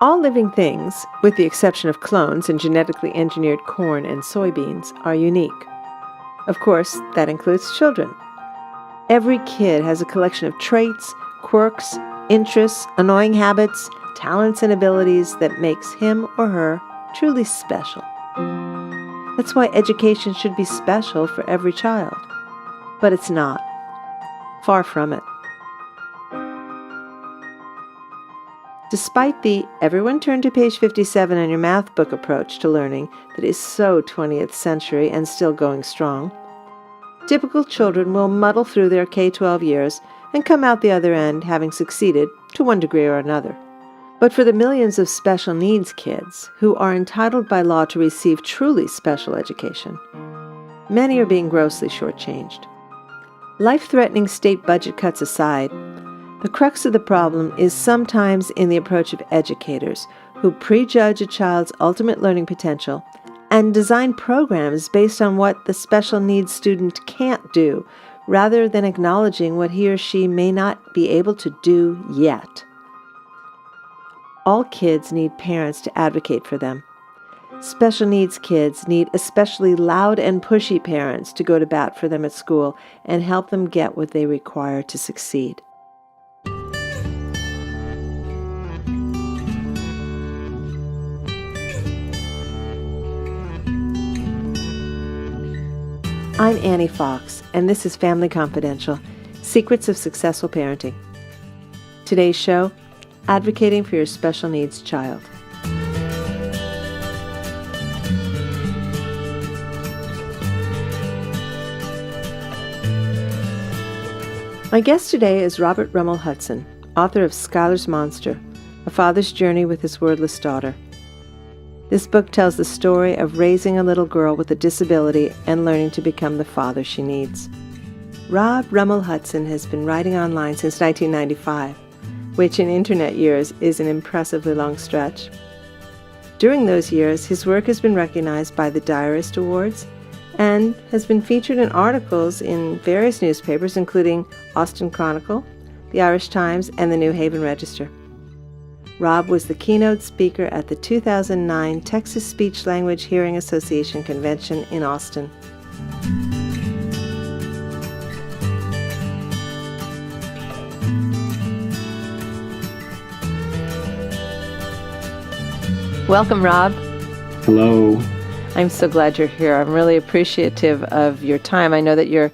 All living things, with the exception of clones and genetically engineered corn and soybeans, are unique. Of course, that includes children. Every kid has a collection of traits, quirks, interests, annoying habits, talents, and abilities that makes him or her truly special. That's why education should be special for every child. But it's not. Far from it. Despite the everyone turn to page 57 in your math book approach to learning that is so 20th century and still going strong, typical children will muddle through their K-12 years and come out the other end having succeeded to one degree or another. But for the millions of special needs kids who are entitled by law to receive truly special education, many are being grossly shortchanged. Life-threatening state budget cuts aside, the crux of the problem is sometimes in the approach of educators who prejudge a child's ultimate learning potential and design programs based on what the special needs student can't do, rather than acknowledging what he or she may not be able to do yet. All kids need parents to advocate for them. Special needs kids need especially loud and pushy parents to go to bat for them at school and help them get what they require to succeed. I'm Annie Fox, and this is Family Confidential, Secrets of Successful Parenting. Today's show, advocating for your special needs child. My guest today is Robert Rummel-Hudson, author of Schuyler's Monster, A Father's Journey with His Wordless Daughter. This book tells the story of raising a little girl with a disability and learning to become the father she needs. Rob Rummel-Hudson has been writing online since 1995, which in internet years is an impressively long stretch. During those years, his work has been recognized by the Diarist Awards and has been featured in articles in various newspapers, including Austin Chronicle, the Irish Times, and the New Haven Register. Rob was the keynote speaker at the 2009 Texas Speech Language Hearing Association Convention in Austin. Welcome, Rob. Hello. I'm so glad you're here. I'm really appreciative of your time. I know that you're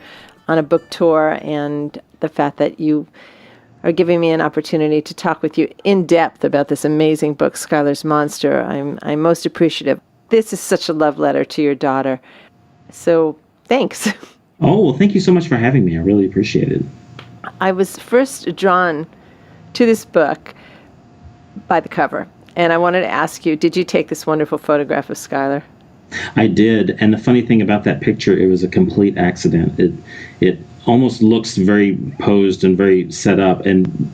on a book tour, and the fact that you are giving me an opportunity to talk with you in depth about this amazing book, Schuyler's Monster. I'm most appreciative. This is such a love letter to your daughter. So thanks. Oh, well, thank you so much for having me. I really appreciate it. I was first drawn to this book by the cover, and I wanted to ask you, did you take this wonderful photograph of Schuyler? I did, and the funny thing about that picture, it was a complete accident. It almost looks very posed and very set up, and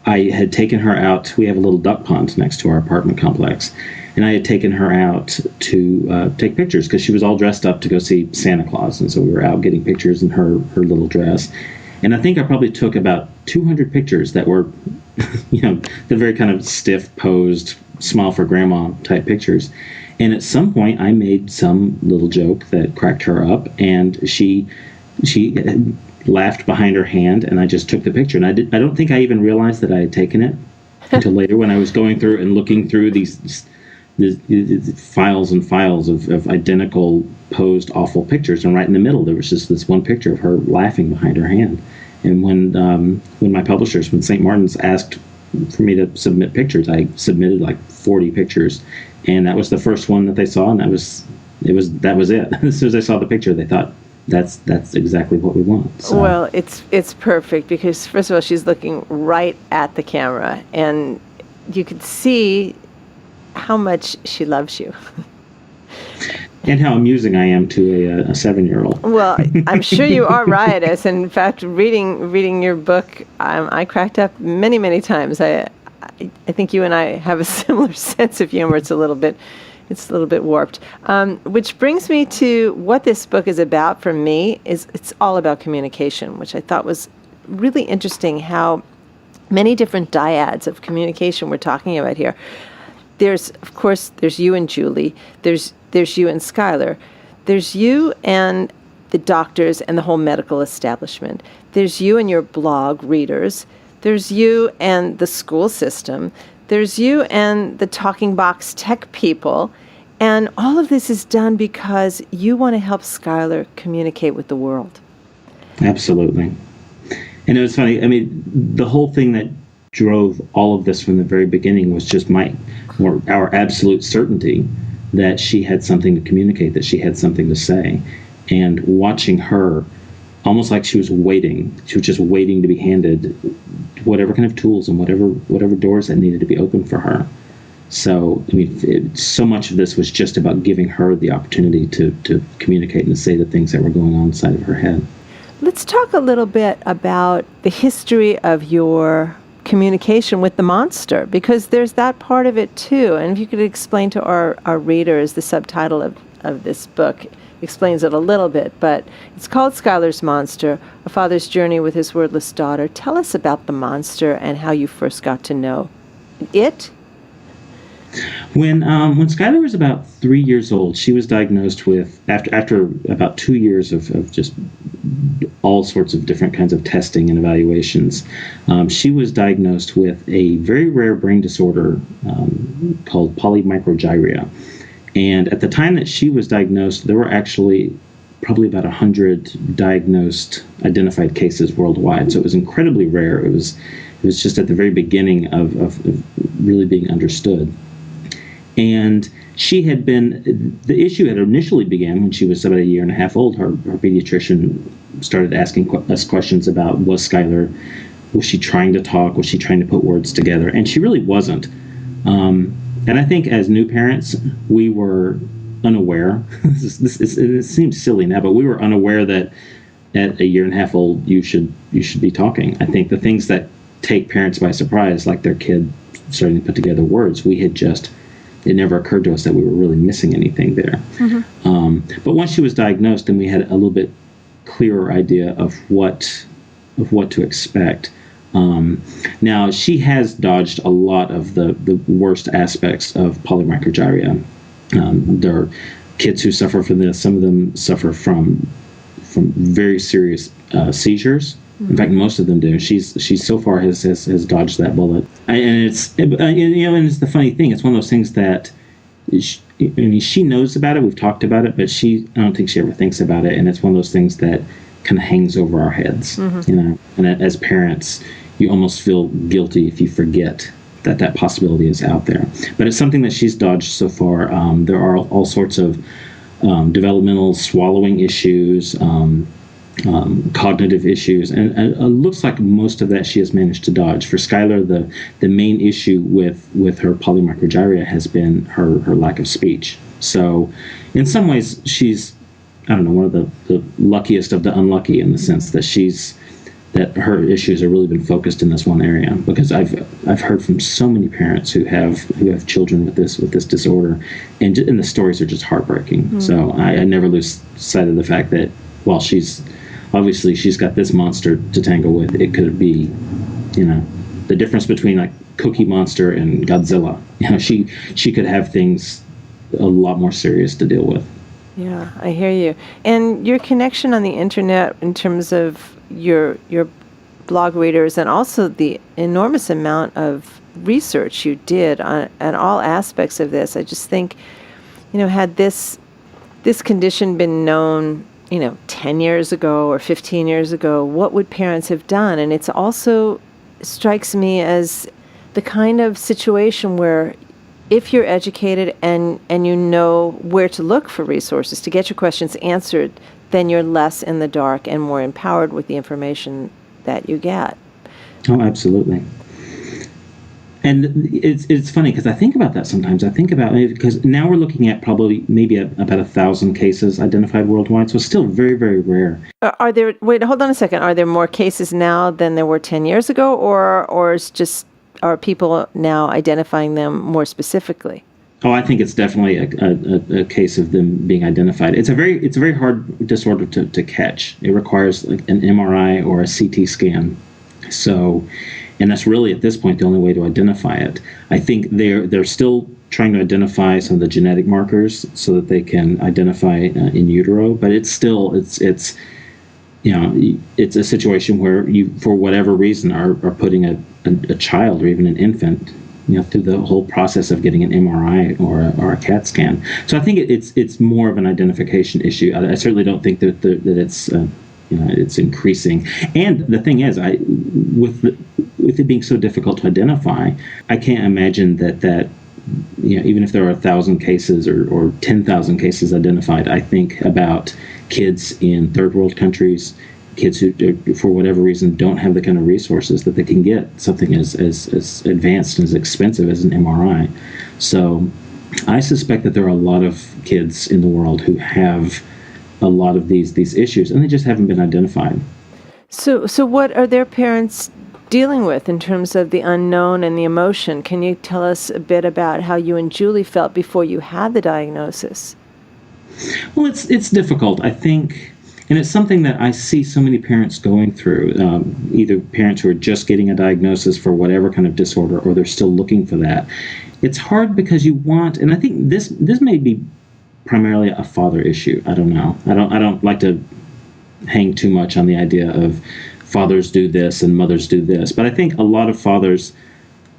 I had taken her out. We have a little duck pond next to our apartment complex, and I had taken her out to take pictures because she was all dressed up to go see Santa Claus, and so we were out getting pictures in her little dress. And I think I probably took about 200 pictures that were, the very kind of stiff, posed, smile for grandma type pictures. And at some point, I made some little joke that cracked her up, and she laughed behind her hand, and I just took the picture. And I don't think I even realized that I had taken it until later when I was going through and looking through these files and files of identical posed awful pictures. And right in the middle, there was just this one picture of her laughing behind her hand. And when my publishers, when St. Martin's asked for me to submit pictures, I submitted like 40 pictures. And that was the first one that they saw, and that was it. As soon as I saw the picture, they thought, that's exactly what we want. So. Well, it's perfect because, first of all, she's looking right at the camera, and you could see how much she loves you. And how amusing I am to a 7-year-old. Well, I'm sure you are riotous. In fact, reading your book, I cracked up many, many times. I think you and I have a similar sense of humor. It's a little bit warped. Which brings me to what this book is about for me. It's all about communication, which I thought was really interesting how many different dyads of communication we're talking about here. there's, of course, there's you and Julie. There's you and Schuyler. There's you and the doctors and the whole medical establishment. There's you and your blog readers. There's you and the school system. There's you and the talking box tech people. And all of this is done because you want to help Schuyler communicate with the world. Absolutely. And it was funny. I mean, the whole thing that drove all of this from the very beginning was just our absolute certainty that she had something to communicate, that she had something to say. And watching her, almost like she was just waiting to be handed whatever kind of tools and whatever doors that needed to be opened for her. So, I mean, so much of this was just about giving her the opportunity to communicate and to say the things that were going on inside of her head. Let's talk a little bit about the history of your communication with the monster, because there's that part of it too. And if you could explain to our readers, the subtitle of this book explains it a little bit, but it's called Schuyler's Monster, A Father's Journey with His Wordless Daughter. Tell us about the monster and how you first got to know it. When Schuyler was about 3 years old, she was diagnosed with, after about 2 years of just all sorts of different kinds of testing and evaluations, she was diagnosed with a very rare brain disorder called polymicrogyria. And at the time that she was diagnosed, there were actually probably about 100 identified cases worldwide. So it was incredibly rare. It was just at the very beginning of really being understood. And she had the issue had initially began when she was about a year and a half old. Her pediatrician started asking us questions about, was she trying to talk? Was she trying to put words together? And she really wasn't. And I think as new parents, we were unaware. It seems silly now, but we were unaware that at a year and a half old, you should be talking. I think the things that take parents by surprise, like their kid starting to put together words, it never occurred to us that we were really missing anything there. Mm-hmm. But once she was diagnosed, then we had a little bit clearer idea of what to expect. Now, she has dodged a lot of the worst aspects of polymicrogyria. There are kids who suffer from this. Some of them suffer from very serious seizures. In fact, most of them do. She so far has dodged that bullet. And it's the funny thing. It's one of those things that she knows about it. We've talked about it, but I don't think she ever thinks about it. And it's one of those things that kind of hangs over our heads. Mm-hmm. And as parents, you almost feel guilty if you forget that possibility is out there. But it's something that she's dodged so far. There are all sorts of developmental swallowing issues. Cognitive issues, and it looks like most of that she has managed to dodge. For Schuyler, the main issue with her polymicrogyria has been her lack of speech. So in some ways, she's, I don't know, one of the luckiest of the unlucky, in the sense that her issues have really been focused in this one area, because I've heard from so many parents who have children with this disorder, and the stories are just heartbreaking. Mm-hmm. So I never lose sight of the fact that while she's got this monster to tangle with, it could be, the difference between like Cookie Monster and Godzilla. She could have things a lot more serious to deal with. Yeah, I hear you. And your connection on the internet, in terms of your blog readers, and also the enormous amount of research you did on all aspects of this, I just think, had this condition been known 10 years ago or 15 years ago, what would parents have done? And it's also strikes me as the kind of situation where if you're educated and you know where to look for resources to get your questions answered, then you're less in the dark and more empowered with the information that you get. Oh, absolutely. And it's funny because I think about that sometimes. I think about it because now we're looking at maybe about 1,000 cases identified worldwide, so it's still very, very rare. Wait, hold on a second. Are there more cases now than there were 10 years ago, or are people now identifying them more specifically? Oh, I think it's definitely a case of them being identified. It's a very hard disorder to catch. It requires like an MRI or a CT scan. So. And that's really, at this point, the only way to identify it. I think they're still trying to identify some of the genetic markers so that they can identify in utero, but it's still, it's it's a situation where you, for whatever reason, are putting a child or even an infant, through the whole process of getting an MRI or a CAT scan. So I think it's more of an identification issue. I certainly don't think that it's it's increasing. And the thing is, with it being so difficult to identify, I can't imagine that even if there are 1,000 cases or 10,000 cases identified, I think about kids in third world countries, kids who, for whatever reason, don't have the kind of resources that they can get something as advanced and as expensive as an MRI. So I suspect that there are a lot of kids in the world who have a lot of these issues, and they just haven't been identified. So what are their parents dealing with in terms of the unknown and the emotion? Can you tell us a bit about how you and Julie felt before you had the diagnosis? Well, it's difficult, I think, and it's something that I see so many parents going through, either parents who are just getting a diagnosis for whatever kind of disorder, or they're still looking for that. It's hard because you want, and I think this may be primarily a father issue. I don't know. I don't like to hang too much on the idea of fathers do this and mothers do this, but I think a lot of fathers,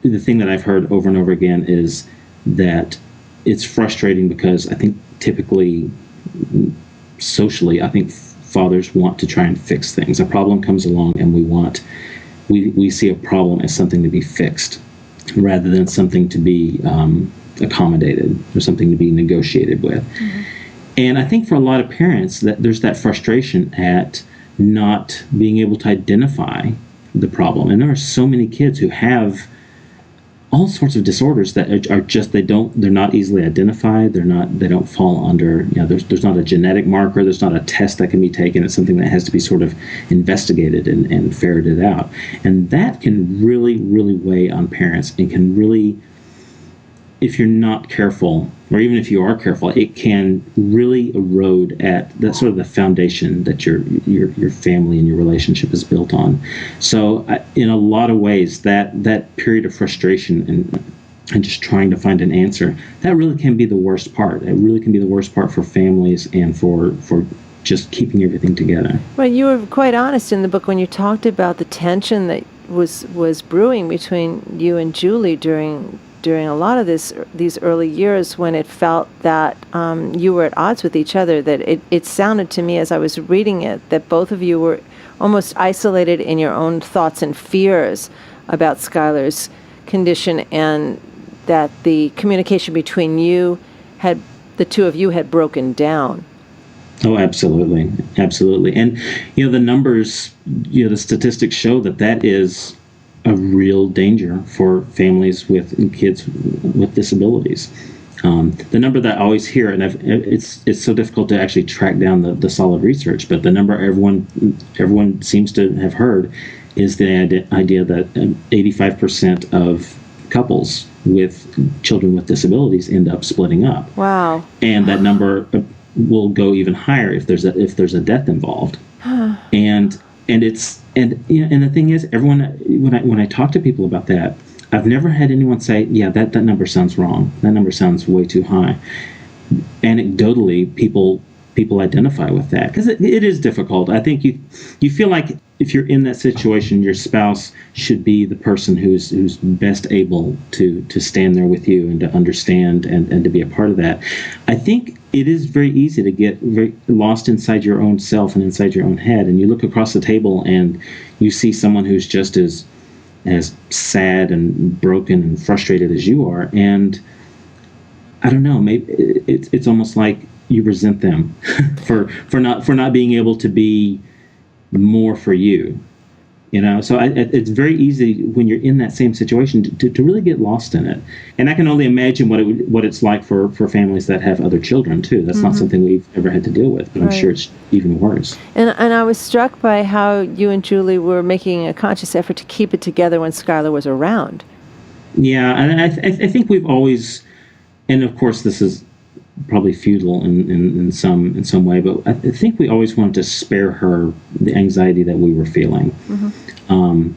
the thing that I've heard over and over again is that it's frustrating because I think typically socially, I think fathers want to try and fix things. A problem comes along and we see a problem as something to be fixed rather than something to be accommodated or something to be negotiated with. Mm-hmm. And I think for a lot of parents that there's that frustration at not being able to identify the problem. And there are so many kids who have all sorts of disorders that are just, they're not easily identified. They don't fall under, there's not a genetic marker. There's not a test that can be taken. It's something that has to be sort of investigated and ferreted out. And that can really, really weigh on parents and can really, if you're not careful, or even if you are careful, it can really erode at that sort of the foundation that your family and your relationship is built on. So in a lot of ways, that period of frustration and just trying to find an answer, that really can be the worst part. It really can be the worst part for families and for just keeping everything together. Well, you were quite honest in the book when you talked about the tension that was brewing between you and Julie during a lot of these early years, when it felt that you were at odds with each other. That it sounded to me as I was reading it that both of you were almost isolated in your own thoughts and fears about Schuyler's condition, and that the communication between the two of you had broken down. Oh, absolutely. Absolutely. And, the numbers, the statistics show that is a real danger for families with kids with disabilities. The number that I always hear, and it's so difficult to actually track down the solid research, but the number everyone seems to have heard is the idea that 85% of couples with children with disabilities end up splitting up. Wow. And that number will go even higher if there's a death involved. And the thing is, everyone, when I talk to people about that, I've never had anyone say, yeah, that number sounds wrong. That number sounds way too high. Anecdotally, people identify with that because it is difficult. I think you feel like if you're in that situation, your spouse should be the person who's best able to stand there with you and to understand and to be a part of that. I think it is very easy to get very lost inside your own self and inside your own head. And you look across the table and you see someone who's just as sad and broken and frustrated as you are. And I don't know, maybe it's almost like you resent them for not being able to be more for you. So it's very easy when you're in that same situation to really get lost in it. And I can only imagine what it's like for families that have other children too. That's not something we've ever had to deal with, but I'm sure it's even worse. And I was struck by how you and Julie were making a conscious effort to keep it together when Schuyler was around. Yeah, and I think we've always, and of course this is probably futile in some way, but I think we always wanted to spare her the anxiety that we were feeling. Mm-hmm.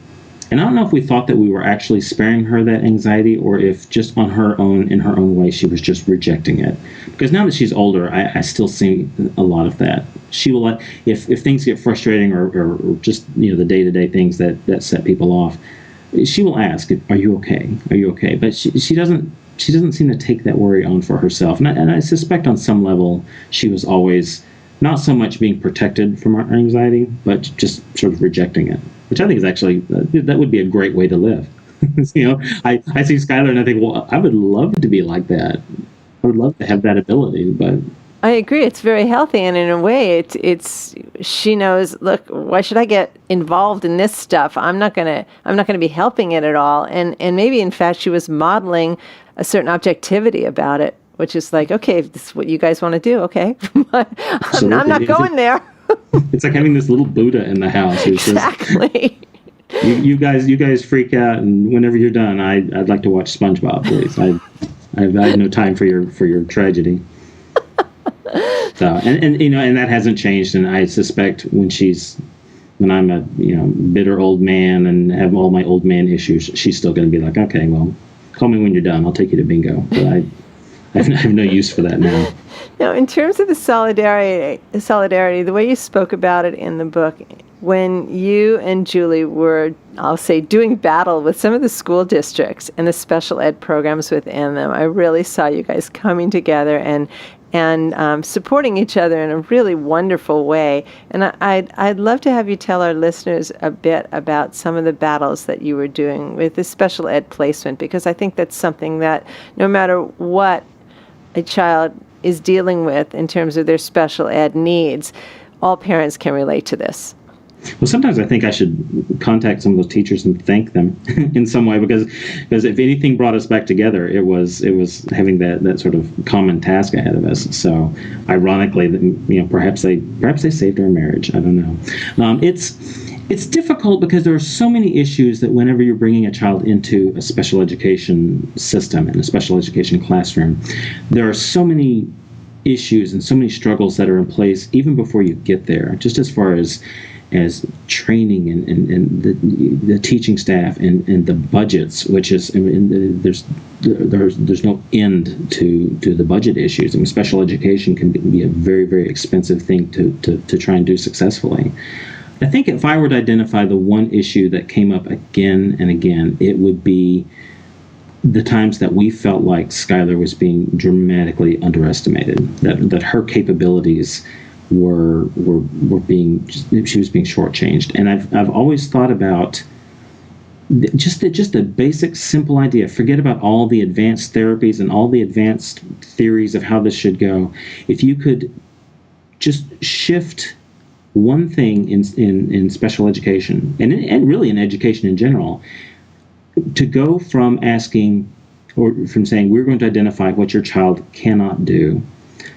And I don't know if we thought that we were actually sparing her that anxiety, or if just on her own, in her own way, she was just rejecting it. Because now that she's older, I still see a lot of that. She will, if things get frustrating, or just, the day-to-day things that set people off, she will ask, "Are you okay? Are you okay?" But she doesn't seem to take that worry on for herself. And I suspect on some level she was always not so much being protected from her anxiety, but just sort of rejecting it, which I think is actually, that would be a great way to live. I see Schuyler and I think, well, I would love to be like that. I would love to have that ability, but I agree. It's very healthy, and in a way, it's she knows. Look, why should I get involved in this stuff? I'm not gonna be helping it at all. And maybe in fact, she was modeling a certain objectivity about it, which is like, okay, if this is what you guys want to do, okay, I'm not going there. It's like having this little Buddha in the house. Exactly. You guys freak out, and whenever you're done, I'd like to watch SpongeBob, please. I have no time for your tragedy. So and that hasn't changed, and I suspect when I'm a bitter old man and have all my old man issues, she's still going to be like, okay, well, call me when you're done. I'll take you to bingo. But I have no use for that now. Now, in terms of the solidarity, the way you spoke about it in the book, when you and Julie were, I'll say, doing battle with some of the school districts and the special ed programs within them, I really saw you guys coming together and supporting each other in a really wonderful way. And I'd love to have you tell our listeners a bit about some of the battles that you were doing with the special ed placement, because I think that's something that no matter what a child is dealing with in terms of their special ed needs, all parents can relate to this. Well, sometimes I think I should contact some of those teachers and thank them in some way, because if anything brought us back together, it was having that sort of common task ahead of us. So, ironically, perhaps they saved our marriage. I don't know. It's difficult because there are so many issues that whenever you're bringing a child into a special education system, in a special education classroom, there are so many issues and so many struggles that are in place even before you get there, just as far as training and the teaching staff and the budgets, which is, there's no end to the budget issues. Special education can be a very, very expensive thing to try and do successfully. I think if I were to identify the one issue that came up again and again, it would be the times that we felt like Schuyler was being dramatically underestimated, that her capabilities were being, she was being shortchanged. And I've always thought about just a basic simple idea. Forget about all the advanced therapies and all the advanced theories of how this should go. If you could just shift one thing in special education and really in education in general, to go from asking or from saying we're going to identify what your child cannot do,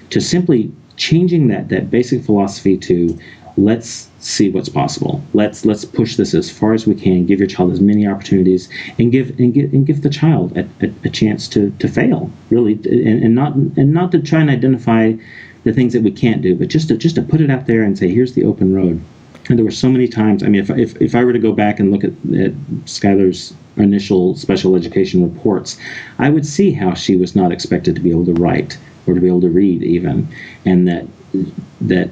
to simply changing that basic philosophy to let's see what's possible. Let's push this as far as we can. Give your child as many opportunities, and give the child a chance to fail, really, and not to try and identify the things that we can't do, but just to put it out there and say, here's the open road. And there were so many times. I mean, if I were to go back and look at Schuyler's initial special education reports, I would see how she was not expected to be able to write or to be able to read even, and that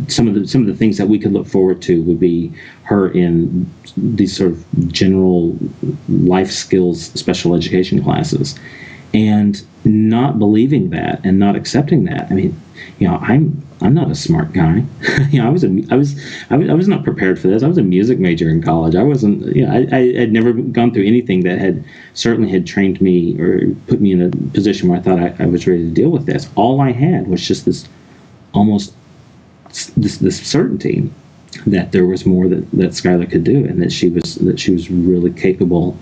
some of the things that we could look forward to would be her in these sort of general life skills special education classes, and not believing that and not accepting that. I mean, I'm not a smart guy. I was not prepared for this. I was a music major in college. I wasn't. I had never gone through anything that had trained me or put me in a position where I thought I was ready to deal with this. All I had was just this certainty that there was more that Schuyler could do, and that she was really capable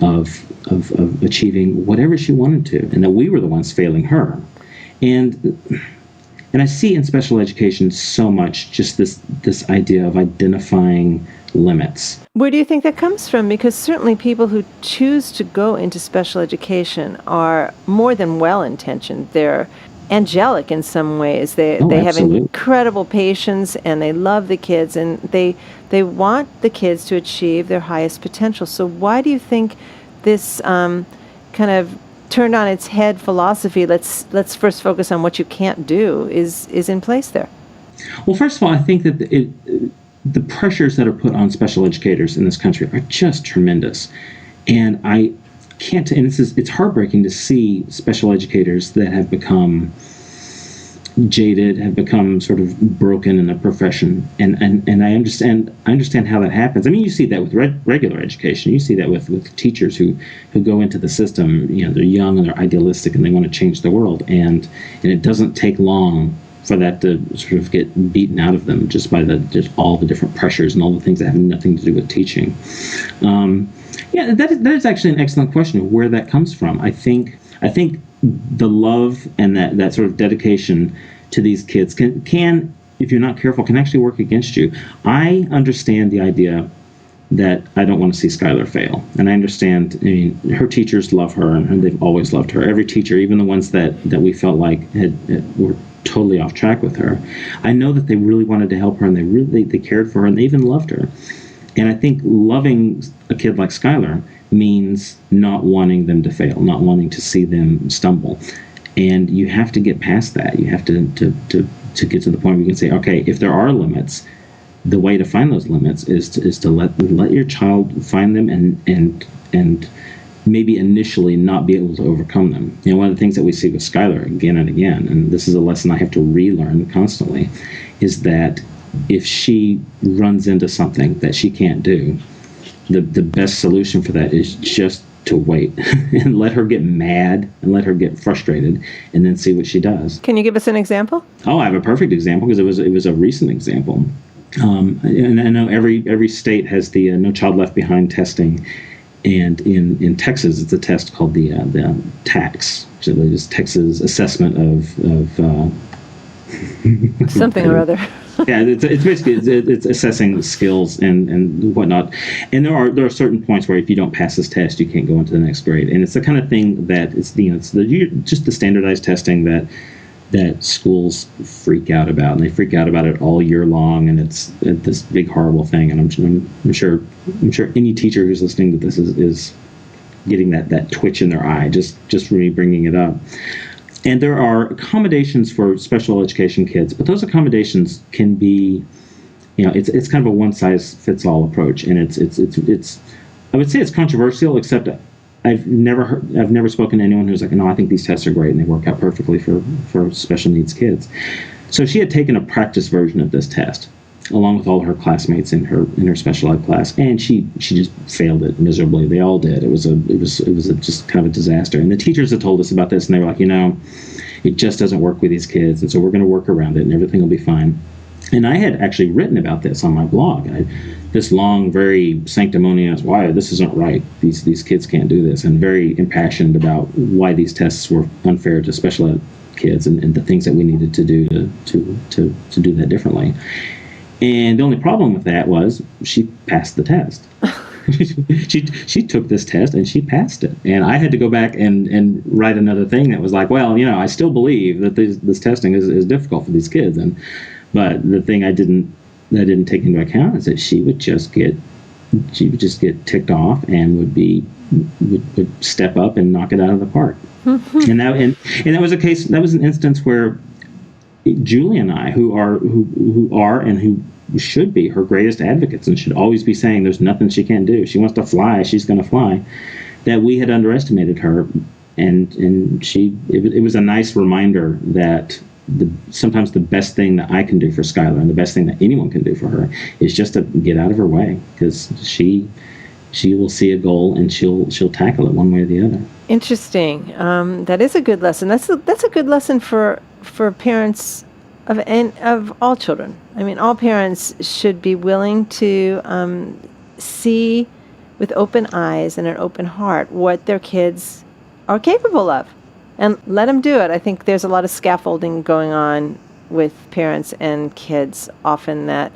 of achieving whatever she wanted to, and that we were the ones failing her. And I see in special education so much just this idea of identifying limits. Where do you think that comes from? Because certainly people who choose to go into special education are more than well-intentioned. They're angelic in some ways. They have Absolutely. incredible patience, and they love the kids, and they want the kids to achieve their highest potential. So why do you think this kind of turned on its head philosophy, let's first focus on what you can't do, is in place there? Well, first of all, I think that the pressures that are put on special educators in this country are just tremendous. And I can't, and it's heartbreaking to see special educators that have become jaded, have become sort of broken in the profession. And I understand how that happens. I mean, you see that with regular education. You see that with teachers who go into the system. They're young and they're idealistic and they want to change the world. And it doesn't take long for that to sort of get beaten out of them just by just all the different pressures and all the things that have nothing to do with teaching. That is actually an excellent question of where that comes from. I think the love and that sort of dedication to these kids can, if you're not careful, can actually work against you. I understand the idea that I don't want to see Schuyler fail. And I understand, her teachers love her, and they've always loved her. Every teacher, even the ones that we felt like were totally off track with her, I know that they really wanted to help her, and they cared for her, and they even loved her. And I think loving a kid like Schuyler means not wanting them to fail, not wanting to see them stumble. And you have to get past that. You have to get to the point where you can say, okay, if there are limits, the way to find those limits is to let your child find them and maybe initially not be able to overcome them. One of the things that we see with Schuyler again and again, and this is a lesson I have to relearn constantly, is that if she runs into something that she can't do, the best solution for that is just to wait and let her get mad and let her get frustrated and then see what she does. Can you give us an example? Oh, I have a perfect example because it was a recent example. And I know every state has the No Child Left Behind testing. And in Texas, it's a test called the TAX, so it's Texas Assessment of something or other. Yeah, it's basically it's assessing skills and whatnot. And there are certain points where if you don't pass this test, you can't go into the next grade. And it's the kind of thing that it's just the standardized testing that schools freak out about, and they freak out about it all year long, and it's this big horrible thing. And I'm sure any teacher who's listening to this is getting that twitch in their eye just for me bringing it up. And there are accommodations for special education kids, but those accommodations can be, it's kind of a one size fits all approach, and it's I would say it's controversial, except I've never spoken to anyone who's like, no, I think these tests are great and they work out perfectly for special needs kids. So she had taken a practice version of this test along with all her classmates in her special ed class, and she just failed it miserably. They all did. It was just kind of a disaster. And the teachers had told us about this, and they were like, it just doesn't work with these kids, and so we're going to work around it, and everything will be fine. And I had actually written about this on my blog. This long, very sanctimonious, why this isn't right. These kids can't do this, and very impassioned about why these tests were unfair to special ed kids and the things that we needed to do to do that differently. And the only problem with that was she passed the test. She took this test and she passed it. And I had to go back and write another thing that was like, well, I still believe that this testing is difficult for these kids. But the thing I didn't take into account is that she would just get ticked off and would step up and knock it out of the park. and that was a case. That was an instance where Julie and I, who are and who should be her greatest advocates and should always be saying there's nothing she can't do. If she wants to fly, she's going to fly. That we had underestimated her, and it was a nice reminder that sometimes the best thing that I can do for Schuyler and the best thing that anyone can do for her is just to get out of her way, because she will see a goal and she'll tackle it one way or the other. Interesting. That is a good lesson. That's a good lesson for parents of all children. I mean, all parents should be willing to see with open eyes and an open heart what their kids are capable of, and let them do it. I think there's a lot of scaffolding going on with parents and kids often that,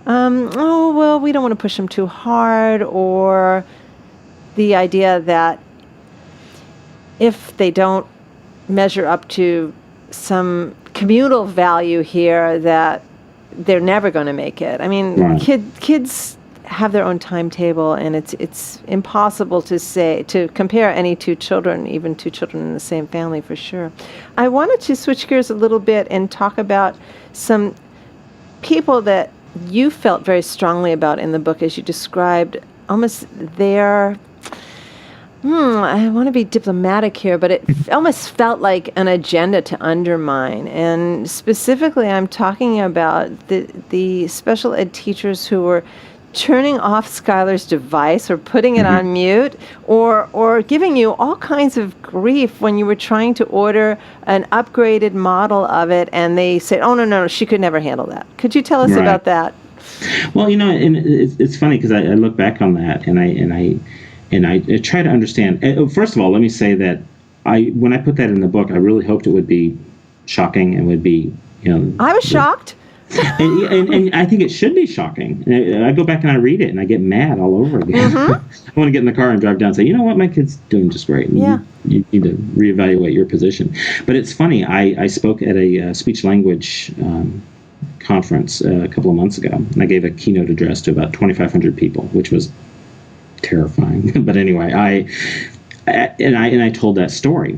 we don't want to push them too hard, or the idea that if they don't measure up to some communal value here that they're never going to make it. I mean, Right. kids have their own timetable, and it's impossible to compare any two children, even two children in the same family, for sure. I wanted to switch gears a little bit and talk about some people that you felt very strongly about in the book, as you described almost their, I want to be diplomatic here, but it almost felt like an agenda to undermine. And specifically, I'm talking about the special ed teachers who were turning off Schuyler's device or putting it on mute, or giving you all kinds of grief when you were trying to order an upgraded model of it, and they said, "Oh, no, she could never handle that." Could you tell us Right. about that? Well, and it's funny because I look back on that and I try to understand. First of all, let me say that when I put that in the book, I really hoped it would be shocking and would be, I was shocked. and I think it should be shocking. And I go back and I read it and I get mad all over again. I want to get in the car and drive down and say, you know what, my kid's doing just great. And Yeah. you need to reevaluate your position. But it's funny. I spoke at a speech language conference a couple of months ago, and I gave a keynote address to about 2,500 people, which was terrifying. But anyway, I told that story.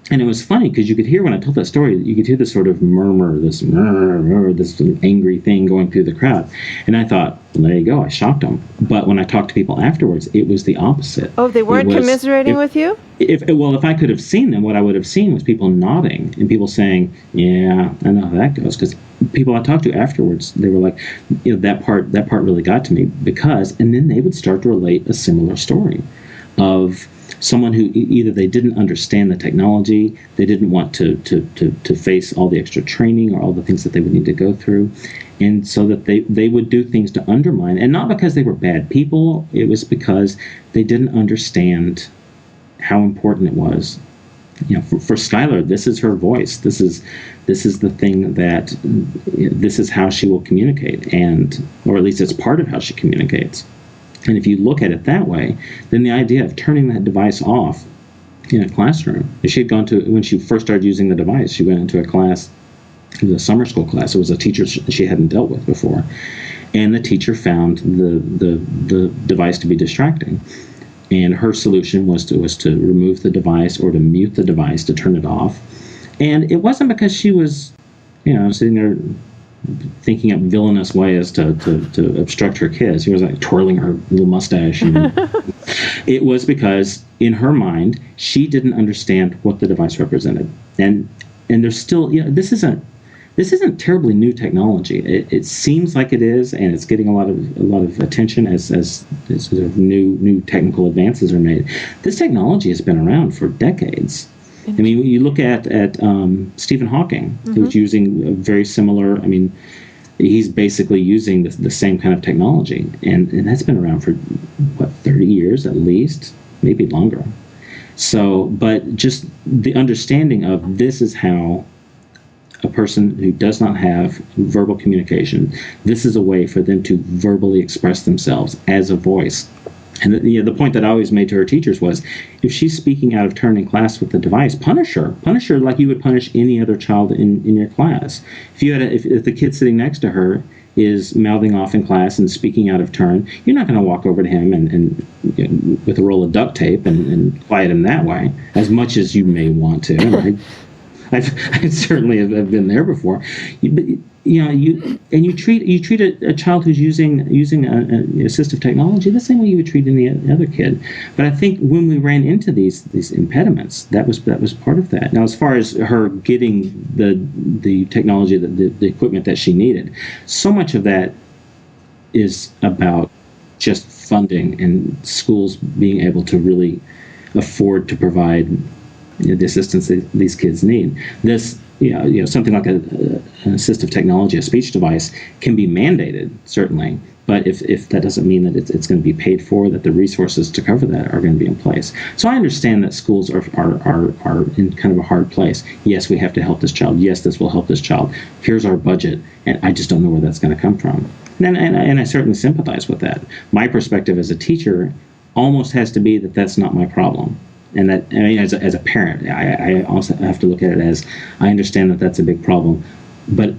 And it was funny because you could hear when I told that story, you could hear this sort of murmur, this sort of angry thing going through the crowd. And I thought, well, there you go, I shocked them. But when I talked to people afterwards, it was the opposite. Oh, they weren't commiserating with you? If I could have seen them, what I would have seen was people nodding and people saying, yeah, I know how that goes. Because people I talked to afterwards, they were like, that part really got to me because, and then they would start to relate a similar story of someone who either they didn't understand the technology, they didn't want to face all the extra training or all the things that they would need to go through, and so that they would do things to undermine, and not because they were bad people, it was because they didn't understand how important it was. For Schuyler, this is her voice. This is the thing that this is how she will communicate, or at least it's part of how she communicates. And if you look at it that way, then the idea of turning that device off in a classroom, she had gone to, when she first started using the device, she went into a class, it was a summer school class. It was a teacher she hadn't dealt with before. And the teacher found the device to be distracting. And her solution was to remove the device or to mute the device, to turn it off. And it wasn't because she was, sitting there thinking up villainous ways to obstruct her kids. She was like twirling her little mustache. It was because in her mind, she didn't understand what the device represented. And there's still, this isn't terribly new technology. It seems like it is, and it's getting a lot of attention as sort of new technical advances are made. This technology has been around for decades. I mean, you look at Stephen Hawking, who's using a very similar. I mean, he's basically using the same kind of technology, and that's been around for 30 years at least, maybe longer. So, but just the understanding of this is how a person who does not have verbal communication, this is a way for them to verbally express themselves as a voice. And the point that I always made to her teachers was, if she's speaking out of turn in class with the device, punish her like you would punish any other child in your class. If the kid sitting next to her is mouthing off in class and speaking out of turn, you're not going to walk over to him and with a roll of duct tape and quiet him that way, as much as you may want to. I certainly have been there before. But you treat a child who's using assistive technology the same way you would treat any other kid. But I think when we ran into these impediments, that was part of that. Now, as far as her getting the technology, the equipment that she needed, so much of that is about just funding and schools being able to really afford to provide the assistance that these kids need. This, something like an assistive technology, a speech device, can be mandated, certainly. But if that doesn't mean that it's going to be paid for, that the resources to cover that are going to be in place. So I understand that schools are in kind of a hard place. Yes, we have to help this child. Yes, this will help this child. Here's our budget, and I just don't know where that's going to come from. And I certainly sympathize with that. My perspective as a teacher almost has to be that that's not my problem. And that, I mean, as a parent, I also have to look at it as, I understand that that's a big problem, but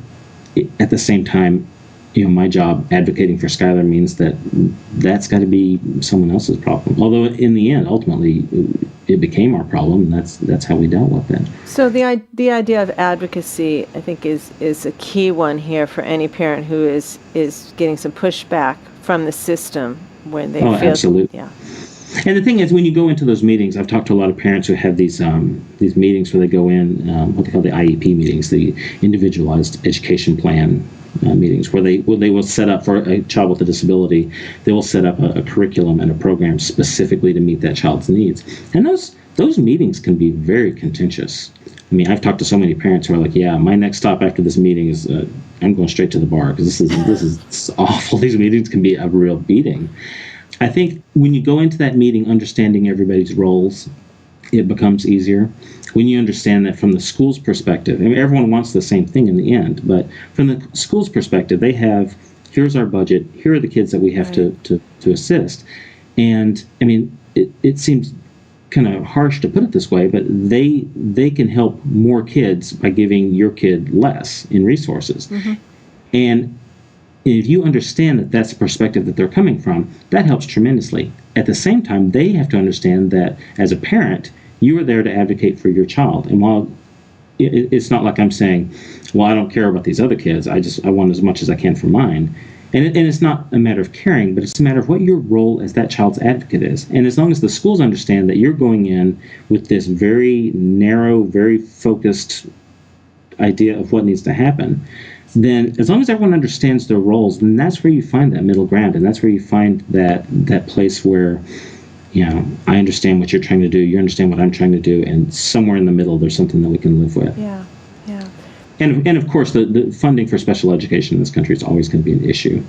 at the same time, my job advocating for Schuyler means that that's got to be someone else's problem. Although in the end, ultimately, it became our problem, and that's how we dealt with it. So the idea of advocacy, I think, is a key one here for any parent who is getting some pushback from the system when they feel. Absolutely. Yeah. And the thing is, when you go into those meetings, I've talked to a lot of parents who have these meetings where they go in, what they call the IEP meetings, the Individualized Education Plan meetings, where they will set up for a child with a disability, they will set up a curriculum and a program specifically to meet that child's needs. And those meetings can be very contentious. I mean, I've talked to so many parents who are like, yeah, my next stop after this meeting is I'm going straight to the bar because this is awful. These meetings can be a real beating. I think when you go into that meeting understanding everybody's roles, it becomes easier. When you understand that from the school's perspective, I mean, everyone wants the same thing in the end, but from the school's perspective, they have, here's our budget, here are the kids that we have to assist. And I mean, it seems kind of harsh to put it this way, but they can help more kids by giving your kid less in resources. Mm-hmm. And if you understand that that's the perspective that they're coming from, that helps tremendously. At the same time, they have to understand that as a parent, you are there to advocate for your child. And while it's not like I'm saying, well, I don't care about these other kids, I want as much as I can for mine. And it's not a matter of caring, but it's a matter of what your role as that child's advocate is. And as long as the schools understand that you're going in with this very narrow, very focused idea of what needs to happen, then as long as everyone understands their roles, then that's where you find that middle ground, and that's where you find that place where, I understand what you're trying to do, you understand what I'm trying to do, and somewhere in the middle there's something that we can live with. Yeah. And of course, the funding for special education in this country is always going to be an issue,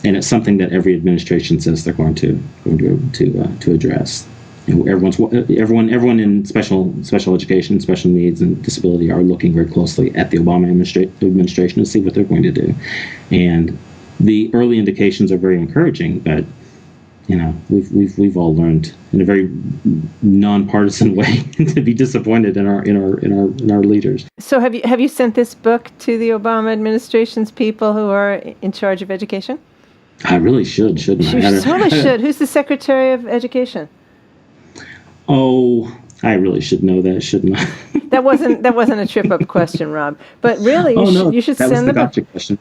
and it's something that every administration says they're going to address. Everyone in special education, special needs, and disability are looking very closely at the Obama administration to see what they're going to do, and the early indications are very encouraging. But we've all learned in a very nonpartisan way to be disappointed in our leaders. So have you sent this book to the Obama administration's people who are in charge of education? I really should, shouldn't I? You totally should. Who's the Secretary of Education? Oh, I really should know that, shouldn't I? That wasn't a trip-up question, Rob. But really, you should send the book. Question.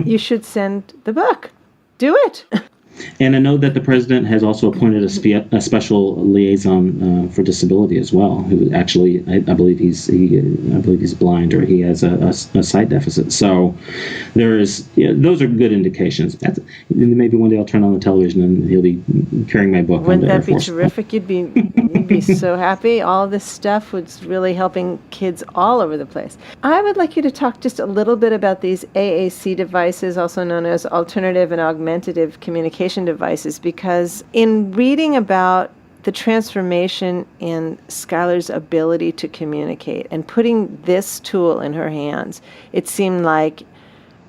You should send the book. Do it. And I know that the president has also appointed a special liaison for disability as well, who actually, I believe he's blind, or he has a sight deficit. So those are good indications. Maybe one day I'll turn on the television and he'll be carrying my book. Wouldn't that be terrific? You'd be so happy. All this stuff was really helping kids all over the place. I would like you to talk just a little bit about these AAC devices, also known as alternative and augmentative communication devices, because in reading about the transformation in Schuyler's ability to communicate and putting this tool in her hands, it seemed like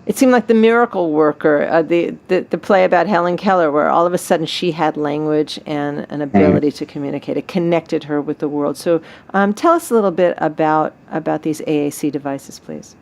the miracle worker, the play about Helen Keller, where all of a sudden she had language and an ability to communicate. It connected her with the world. So tell us a little bit about these AAC devices, please.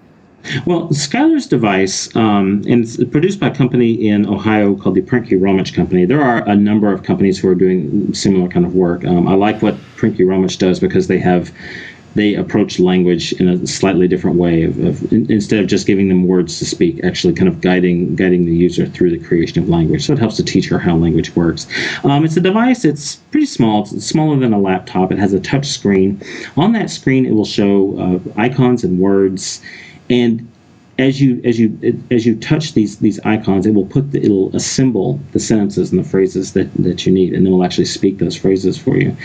Well, Schuyler's device, and it's produced by a company in Ohio called the Rummel-Hudson Company. There are a number of companies who are doing similar kind of work. I like what Rummel-Hudson does because they approach language in a slightly different way. Instead of just giving them words to speak, actually kind of guiding the user through the creation of language. So it helps to teach her how language works. It's a device. It's pretty small. It's smaller than a laptop. It has a touch screen. On that screen, it will show icons and words. And as you touch these icons, it'll assemble the sentences and the phrases that you need, and then will actually speak those phrases for you.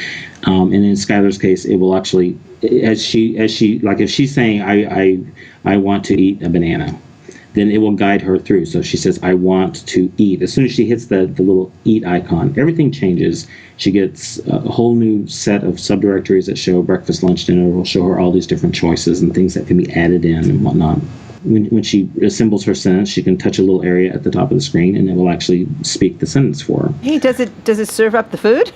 And in Schuyler's case, it will actually, as she like if she's saying I want to eat a banana, then it will guide her through. So she says, I want to eat. As soon as she hits the little eat icon, everything changes. She gets a whole new set of subdirectories that show breakfast, lunch, dinner. Will show her all these different choices and things that can be added in and whatnot. When she assembles her sentence, she can touch a little area at the top of the screen, and it will actually speak the sentence for her. Hey, does it serve up the food?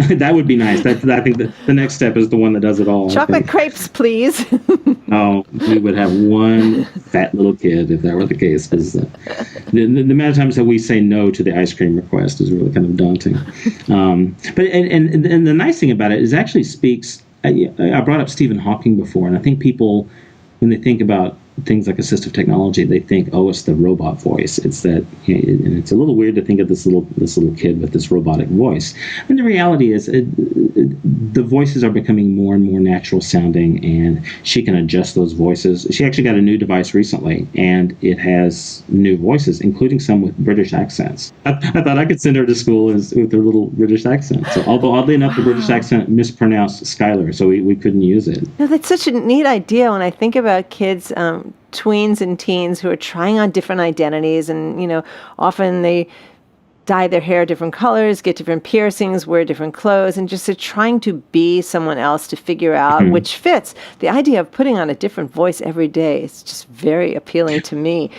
That would be nice. I think the next step is the one that does it all. Chocolate crepes, please. Oh, we would have one fat little kid if that were the case. Because the amount of times that we say no to the ice cream request is really kind of daunting. But the nice thing about it is it actually speaks. I brought up Stephen Hawking before, and I think people, when they think about things like assistive technology, they think, oh, it's the robot voice. It's that, and it's a little weird to think of this little kid with this robotic voice. And the reality is, the voices are becoming more and more natural sounding, and she can adjust those voices. She actually got a new device recently, and it has new voices, including some with British accents. I thought I could send her to school with her little British accent. So, although oddly enough, the British accent mispronounced Schuyler, so we couldn't use it. No, that's such a neat idea when I think about kids. Tweens and teens who are trying on different identities, and often they dye their hair different colors, get different piercings, wear different clothes, and just trying to be someone else to figure out which fits. The idea of putting on a different voice every day is just very appealing to me.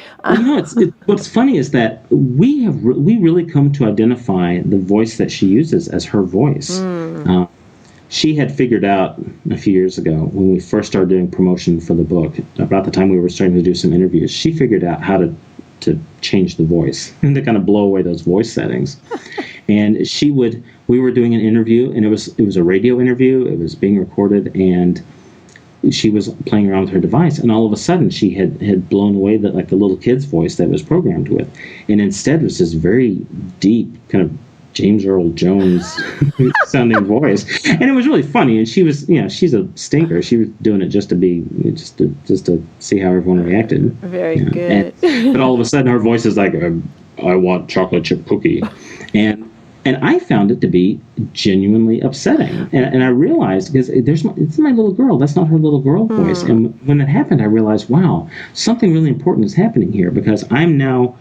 What's funny is that we really come to identify the voice that she uses as her voice. She had figured out a few years ago, when we first started doing promotion for the book, about the time we were starting to do some interviews, she figured out how to change the voice and to kind of blow away those voice settings. And we were doing an interview, and it was a radio interview. It was being recorded, and she was playing around with her device, and all of a sudden she had blown away the little kid's voice that it was programmed with. And instead it was this very deep kind of James Earl Jones sounding voice, and it was really funny. And she was, she's a stinker. She was doing it just to see how everyone reacted. Very good. But all of a sudden, her voice is like, "I want chocolate chip cookie," and I found it to be genuinely upsetting. And I realized, because it's my little girl. That's not her little girl voice. And when that happened, I realized, wow, something really important is happening here, because I'm now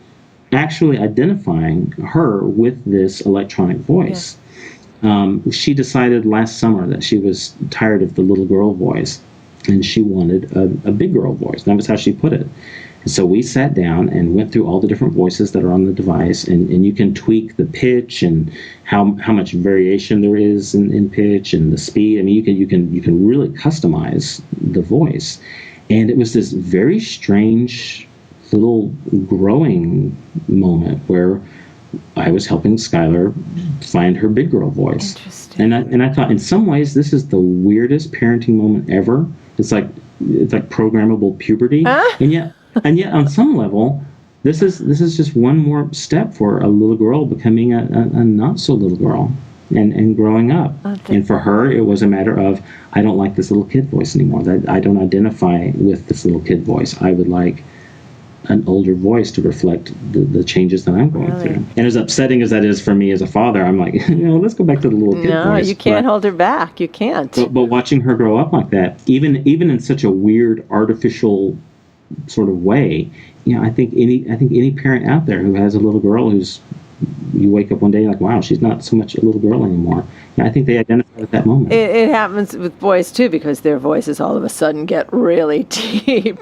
actually identifying her with this electronic voice. She decided last summer that she was tired of the little girl voice, and she wanted a big girl voice. That was how she put it. And so we sat down and went through all the different voices that are on the device, and you can tweak the pitch and how much variation there is in pitch and the speed. I mean, you can really customize the voice. And it was this very strange little growing moment where I was helping Schuyler find her big girl voice. Interesting. And I thought, in some ways, this is the weirdest parenting moment ever. It's like programmable puberty. And yet on some level, this is just one more step for a little girl becoming a not so little girl and growing up. And for her, it was a matter of, I don't like this little kid voice anymore. I don't identify with this little kid voice. I would like an older voice to reflect the changes that I'm going through. And as upsetting as that is for me as a father, I'm like, let's go back to the little kid voice. No, you can't hold her back. You can't. But watching her grow up like that, even in such a weird, artificial sort of way, I think any parent out there who has a little girl who's, you wake up one day like, wow, she's not so much a little girl anymore. I think they identify with that moment. It happens with boys too, because their voices all of a sudden get really deep,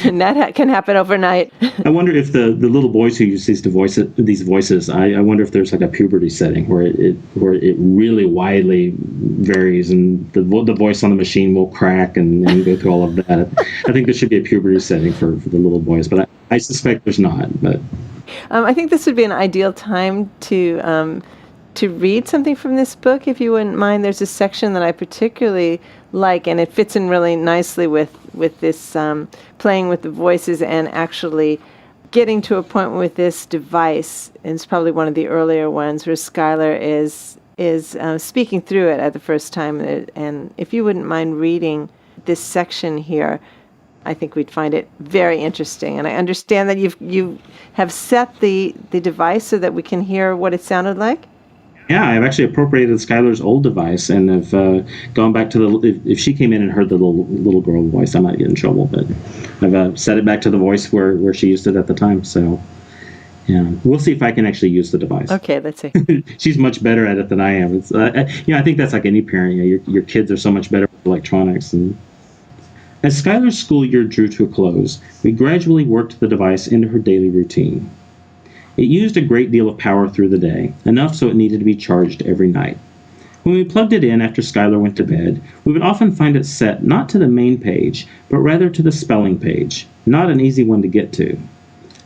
and that can happen overnight. I wonder if the little boys who use these voices, I wonder if there's like a puberty setting where it really widely varies, and the voice on the machine will crack and go through all of that. I think there should be a puberty setting for the little boys, but I suspect there's not. But I think this would be an ideal time to read something from this book, if you wouldn't mind. There's a section that I particularly like, and it fits in really nicely with this playing with the voices and actually getting to a point with this device. And it's probably one of the earlier ones where Schuyler is speaking through it at the first time. And if you wouldn't mind reading this section here, I think we'd find it very interesting. And I understand that you have set the device so that we can hear what it sounded like. Yeah, I've actually appropriated Schuyler's old device, and have gone back to if she came in and heard the little girl voice, I might get in trouble. But I've set it back to the voice where she used it at the time. So yeah, we'll see if I can actually use the device. Okay, let's see. She's much better at it than I am. It's, I think that's like any parent. Your kids are so much better with electronics. And as Schuyler's school year drew to a close, we gradually worked the device into her daily routine. It used a great deal of power through the day, enough so it needed to be charged every night. When we plugged it in after Schuyler went to bed, we would often find it set not to the main page, but rather to the spelling page, not an easy one to get to.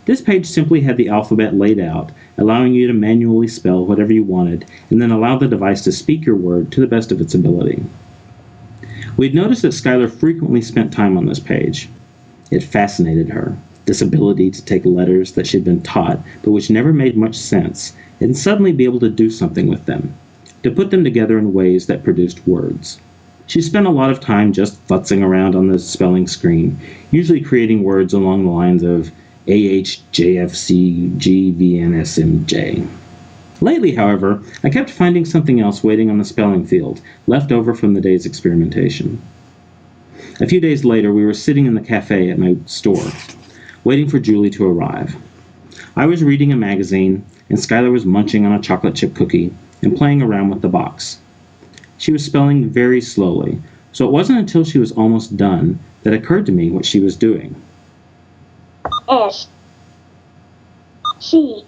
This page simply had the alphabet laid out, allowing you to manually spell whatever you wanted, and then allow the device to speak your word to the best of its ability. We'd noticed that Schuyler frequently spent time on this page. It fascinated her, this ability to take letters that she'd been taught, but which never made much sense, and suddenly be able to do something with them, to put them together in ways that produced words. She spent a lot of time just futzing around on the spelling screen, usually creating words along the lines of AHJFCGVNSMJ. Lately, however, I kept finding something else waiting on the spelling field, left over from the day's experimentation. A few days later, we were sitting in the cafe at my store, waiting for Julie to arrive. I was reading a magazine, and Schuyler was munching on a chocolate chip cookie and playing around with the box. She was spelling very slowly, so it wasn't until she was almost done that it occurred to me what she was doing. S C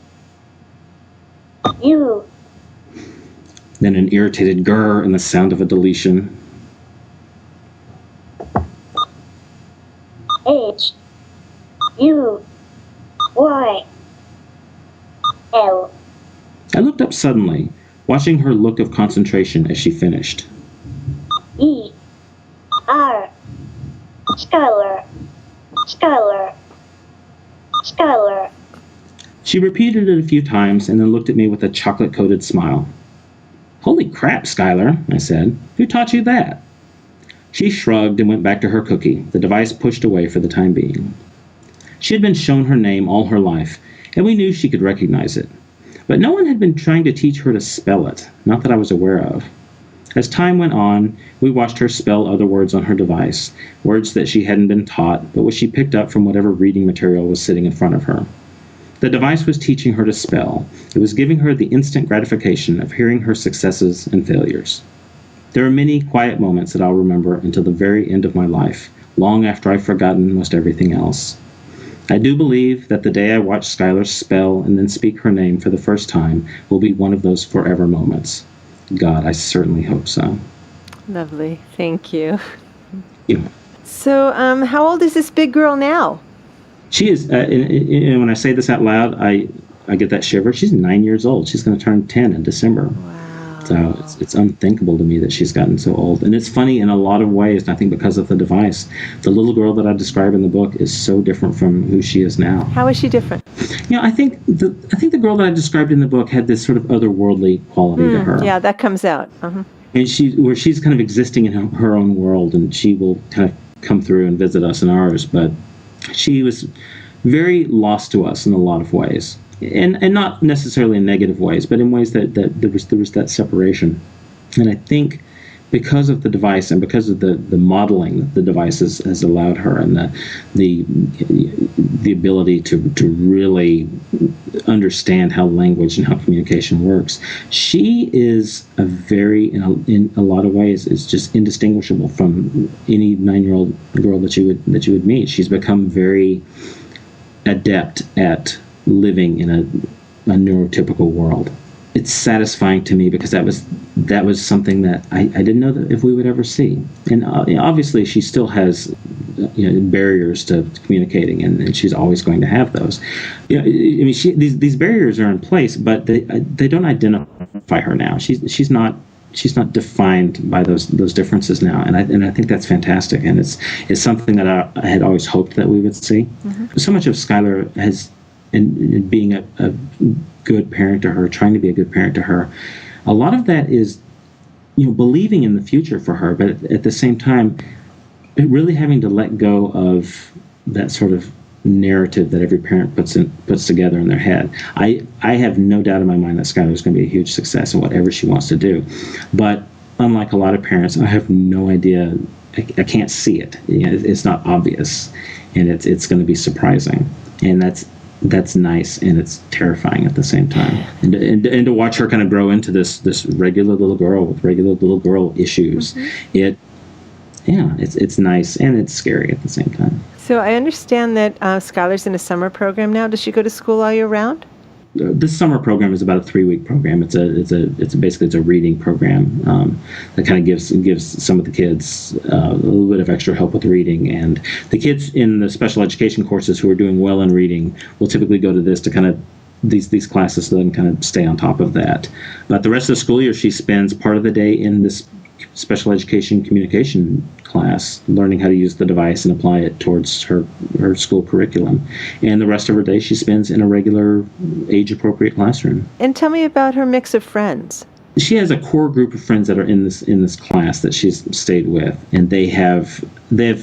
U. Then an irritated grr and the sound of a deletion. H U Y L. I looked up suddenly, watching her look of concentration as she finished. E R. Schuyler. Schuyler. Schuyler. She repeated it a few times and then looked at me with a chocolate-coated smile. "Holy crap, Schuyler," I said. "Who taught you that?" She shrugged and went back to her cookie, the device pushed away for the time being. She had been shown her name all her life, and we knew she could recognize it. But no one had been trying to teach her to spell it, not that I was aware of. As time went on, we watched her spell other words on her device, words that she hadn't been taught, but which she picked up from whatever reading material was sitting in front of her. The device was teaching her to spell. It was giving her the instant gratification of hearing her successes and failures. There are many quiet moments that I'll remember until the very end of my life, long after I've forgotten most everything else. I do believe that the day I watch Schuyler spell and then speak her name for the first time will be one of those forever moments. God, I certainly hope so. Lovely. Thank you. Yeah. So, how old is this big girl now? She is, and when I say this out loud, I get that shiver. She's 9 years old. She's going to turn 10 in December. Wow. So it's unthinkable to me that she's gotten so old. And it's funny in a lot of ways, I think because of the device. The little girl that I describe in the book is so different from who she is now. How is she different? You know, I think the girl that I described in the book had this sort of otherworldly quality to her. Yeah, that comes out. Uh-huh. And she's kind of existing in her own world, and she will kind of come through and visit us in ours. But she was very lost to us in a lot of ways, and not necessarily in negative ways, but in ways that there was that separation. And I think because of the device and because of the modeling that the device has allowed her, and the ability to really understand how language and how communication works, she is in a lot of ways is just indistinguishable from any 9-year-old girl that you would meet. She's become very adept at living in a neurotypical world. It's satisfying to me because that was something that I didn't know that if we would ever see. And obviously she still has barriers to communicating, and she's always going to have those. I mean, these barriers are in place, but they don't identify her now. She's not defined by those differences now, and I think that's fantastic, and it's something that I had always hoped that we would see. Mm-hmm. So much of Schuyler has, in being a good parent to her, trying to be a good parent to her, a lot of that is believing in the future for her, but at the same time really having to let go of that sort of narrative that every parent puts together in their head. I have no doubt in my mind that Schuyler is going to be a huge success in whatever she wants to do, but unlike a lot of parents, I have no idea. I can't see it. It's not obvious, and it's going to be surprising, and that's nice, and it's terrifying at the same time. And to watch her kind of grow into this regular little girl with regular little girl issues, mm-hmm. It's nice, and it's scary at the same time. So I understand that Schuyler's in a summer program now. Does she go to school all year round? this summer program is about a 3-week program. It's a reading program that kind of gives some of the kids a little bit of extra help with reading. And the kids in the special education courses who are doing well in reading will typically go to this to kind of these classes so they can kind of stay on top of that. But the rest of the school year, she spends part of the day in this special education communication class, learning how to use the device and apply it towards her school curriculum. And the rest of her day she spends in a regular age-appropriate classroom. And tell me about her mix of friends. She has a core group of friends that are in this class that she's stayed with, and they have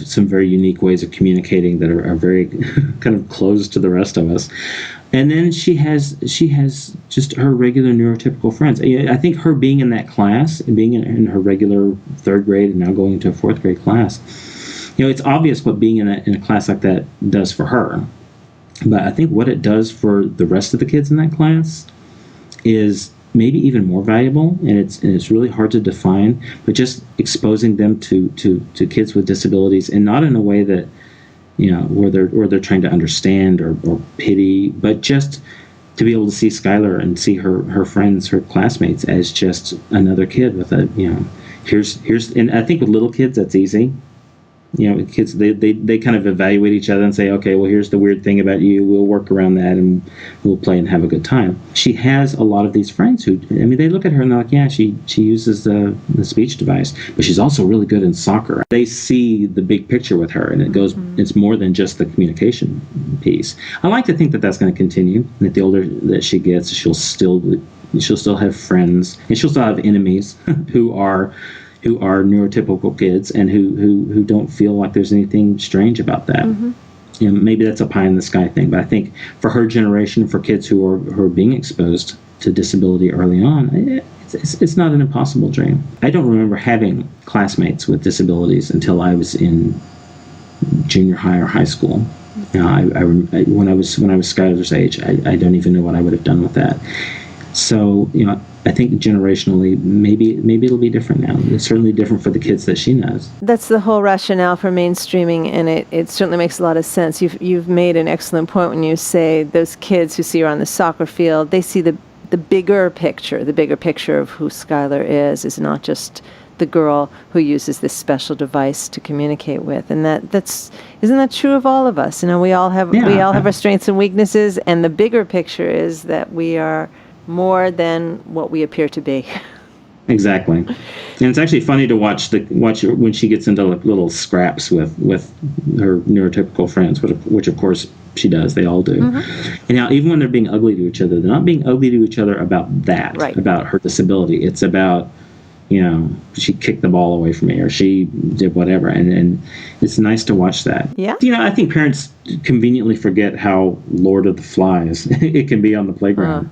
some very unique ways of communicating that are very kind of closed to the rest of us. And then she has just her regular neurotypical friends. I think her being in that class, being in her regular third grade and now going into a fourth grade class, it's obvious what being in a class like that does for her. But I think what it does for the rest of the kids in that class is maybe even more valuable, and it's really hard to define. But just exposing them to kids with disabilities, and not in a way that where they're trying to understand or pity, but just to be able to see Schuyler and see her friends, her classmates, as just another kid with here's and I think with little kids that's easy. Kids they kind of evaluate each other and say, okay, well, here's the weird thing about you. We'll work around that and we'll play and have a good time. She has a lot of these friends who, they look at her and they're like, yeah, she uses the speech device, but she's also really good in soccer. They see the big picture with her, and it's more than just the communication piece. I like to think that that's going to continue, and that the older that she gets, she'll still have friends, and she'll still have enemies who are neurotypical kids and who don't feel like there's anything strange about that. Maybe that's a pie in the sky thing, but I think for her generation, for kids who are being exposed to disability early on, it's not an impossible dream. I don't remember having classmates with disabilities until I was in junior high or high school. When I was Schuyler's age, I don't even know what I would have done with that. So, I think generationally, maybe it'll be different now. It's certainly different for the kids that she knows. That's the whole rationale for mainstreaming, and it certainly makes a lot of sense. You've made an excellent point when you say those kids who see her on the soccer field, they see the bigger picture. The bigger picture of who Schuyler is not just the girl who uses this special device to communicate with. And isn't that true of all of us? We all have our strengths and weaknesses, and the bigger picture is that we are more than what we appear to be. Exactly. And it's actually funny to watch when she gets into little scraps with her neurotypical friends, which of course she does. They all do. And now, even when they're being ugly to each other, they're not being ugly to each other about that, right, about her disability. It's about, she kicked the ball away from me, or she did whatever. And it's nice to watch that. Yeah. I think parents conveniently forget how Lord of the Flies it can be on the playground,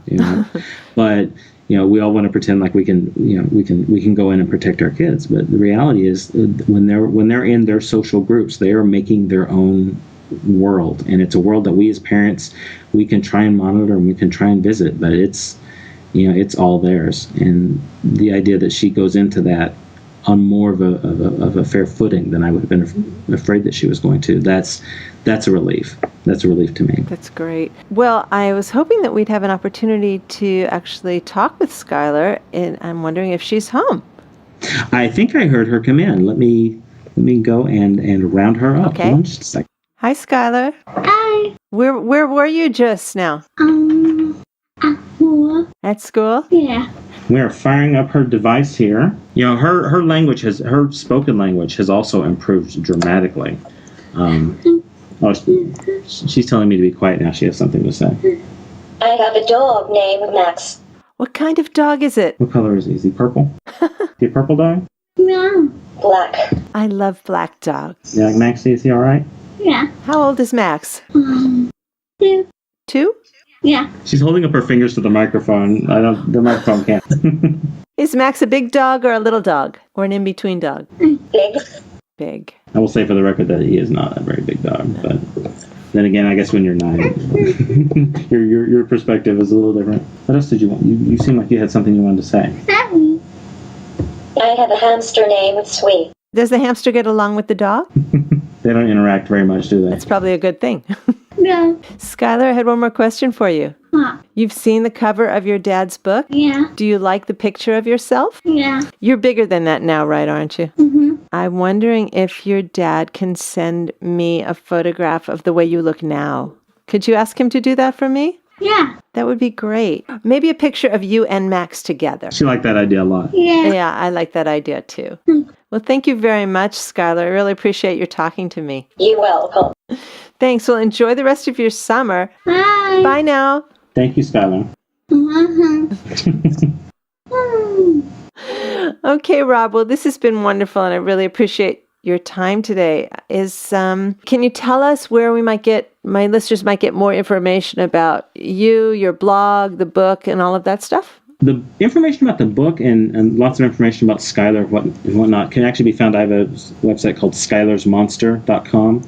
But, we all want to pretend like we can go in and protect our kids. But the reality is, when they're in their social groups, they are making their own world. And it's a world that we as parents, we can try and monitor and we can try and visit, but it's all theirs. And the idea that she goes into that on more of a fair footing than I would have been afraid that she was going to, that's a relief. That's a relief to me. That's great. Well, I was hoping that we'd have an opportunity to actually talk with Schuyler, and I'm wondering if she's home. I think I heard her come in. Let me go and round her up. Okay. Hold on just a second. Hi, Schuyler. Hi. Where were you just now? At school. At school? Yeah. We are firing up her device here. Her language her spoken language has also improved dramatically. She's telling me to be quiet now. She has something to say. I have a dog named Max. What kind of dog is it? What color is he? Is he purple? Is he a purple dog? Yeah. Black. I love black dogs. You like Maxie? Is he all right? Yeah. How old is Max? 2. 2? Yeah. She's holding up her fingers to the microphone. The microphone can't. Is Max a big dog or a little dog? Or an in-between dog? Big. Big. I will say for the record that he is not a very big dog, but then again, I guess when you're 9, your perspective is a little different. What else did you want? You seem like you had something you wanted to say. I have a hamster named Sweet. Does the hamster get along with the dog? They don't interact very much, do they? That's probably a good thing. Yeah. Schuyler, I had one more question for you. Huh. You've seen the cover of your dad's book? Yeah. Do you like the picture of yourself? Yeah. You're bigger than that now, right, aren't you? Mm-hmm. I'm wondering if your dad can send me a photograph of the way you look now. Could you ask him to do that for me? Yeah. That would be great. Maybe a picture of you and Max together. She liked that idea a lot. Yeah. Yeah, I like that idea too. Well, thank you very much, Schuyler. I really appreciate your talking to me. You're welcome. Thanks. Well, enjoy the rest of your summer. Bye. Bye now. Thank you, Schuyler. Mm-hmm. Okay, Rob. Well, this has been wonderful, and I really appreciate your time today. Can you tell us where my listeners might get more information about you, your blog, the book, and all of that stuff? The information about the book and lots of information about Schuyler and whatnot can actually be found. I have a website called skylersmonster.com,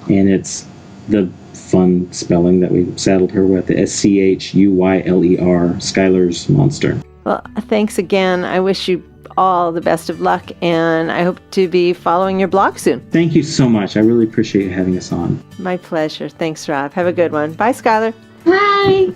and it's the fun spelling that we saddled her with, the Schuyler, Schuyler's Monster. Well, thanks again. I wish you all the best of luck, and I hope to be following your blog soon. Thank you so much. I really appreciate you having us on. My pleasure. Thanks, Rob. Have a good one. Bye, Schuyler. Bye.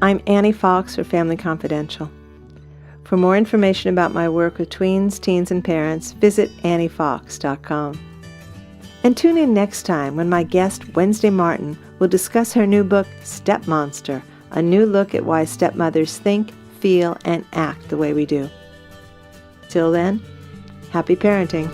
I'm Annie Fox for Family Confidential. For more information about my work with tweens, teens, and parents, visit anniefox.com. And tune in next time when my guest, Wednesday Martin, will discuss her new book, Step Monster, a new look at why stepmothers think, feel, and act the way we do. Till then, happy parenting.